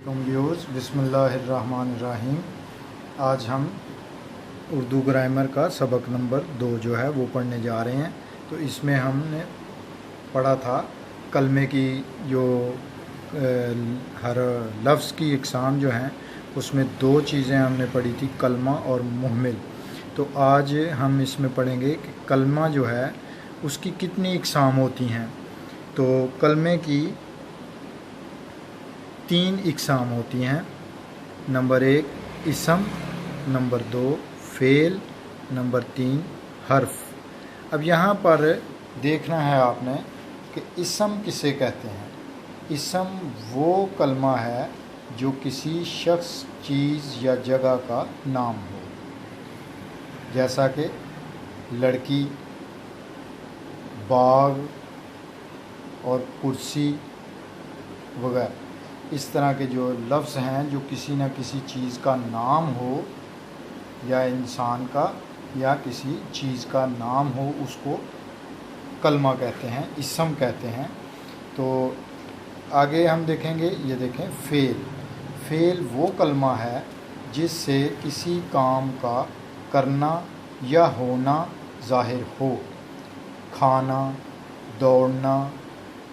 Viewers बिस्मिल्लाहिर्रहमानिर्रहीम। आज हम उर्दू ग्रामर का सबक नंबर 2 जो है वो पढ़ने जा रहे हैं। तो इसमें हमने पढ़ा था कलमे की जो हर लफ्ज़ की इकसाम जो हैं उसमें 2 चीज़ें हमने पढ़ी थी, कलमा और मुहमिल। तो आज हम इसमें पढ़ेंगे कि कलमा जो है उसकी कितनी इकसाम होती हैं। तो कलमे की 3 इकसाम होती हैं। नंबर 1 इसम, नंबर 2 फ़ेल, नंबर 3 हर्फ। अब यहाँ पर देखना है आपने कि इसम किसे कहते हैं। इसम वो कलमा है जो किसी शख्स, चीज़ या जगह का नाम हो, जैसा कि लड़की, बाग और कुर्सी वगैरह। इस तरह के जो लफ्ज़ हैं जो किसी न किसी चीज़ का नाम हो, या इंसान का या किसी चीज़ का नाम हो, उसको कलमा कहते हैं, इसम कहते हैं। तो आगे हम देखेंगे, ये देखें फ़ेल। फ़ेल वो कलमा है जिससे किसी काम का करना या होना ज़ाहिर हो। खाना, दौड़ना,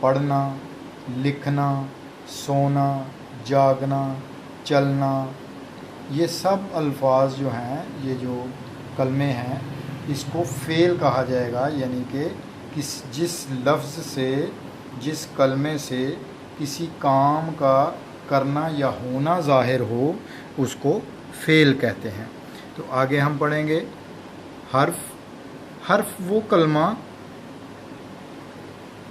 पढ़ना, लिखना, सोना, जागना, चलना, ये सब अल्फाज जो हैं, ये जो कलमे हैं, इसको फ़ेल कहा जाएगा। यानी कि जिस लफ्ज़ से, जिस कलमे से किसी काम का करना या होना ज़ाहिर हो, उसको फ़ेल कहते हैं। तो आगे हम पढ़ेंगे हर्फ। हर्फ वो कलमा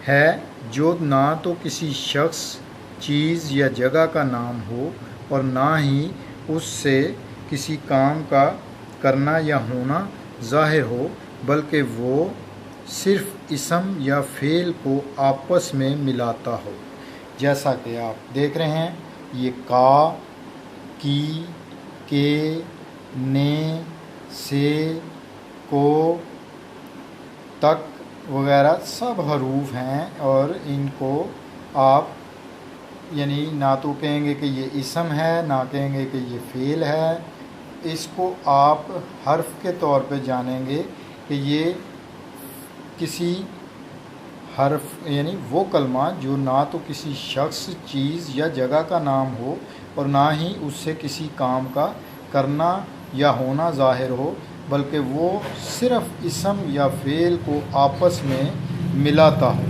है जो ना तो किसी शख्स, चीज़ या जगह का नाम हो और ना ही उससे किसी काम का करना या होना ज़ाहिर हो, बल्कि वो सिर्फ़ इसम या फ़ेल को आपस में मिलाता हो। जैसा कि आप देख रहे हैं, ये का, की, के, ने, से, को, तक वगैरह सब हरूफ हैं, और इनको आप यानी ना तो कहेंगे कि ये इसम है, ना कहेंगे कि ये फ़ेल है। इसको आप हर्फ के तौर पे जानेंगे कि ये किसी हर्फ यानी वो कलमा जो ना तो किसी शख्स, चीज़ या जगह का नाम हो और ना ही उससे किसी काम का करना या होना ज़ाहिर हो, बल्कि वो सिर्फ़ इसम या फ़ेल को आपस में मिलाता हो।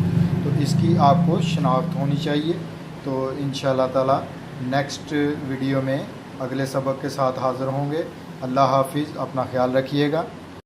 तो इसकी आपको शनाख्त होनी चाहिए। तो इंशाअल्लाह ताला नेक्स्ट वीडियो में अगले सबक के साथ हाज़िर होंगे। अल्लाह हाफिज़, अपना ख्याल रखिएगा।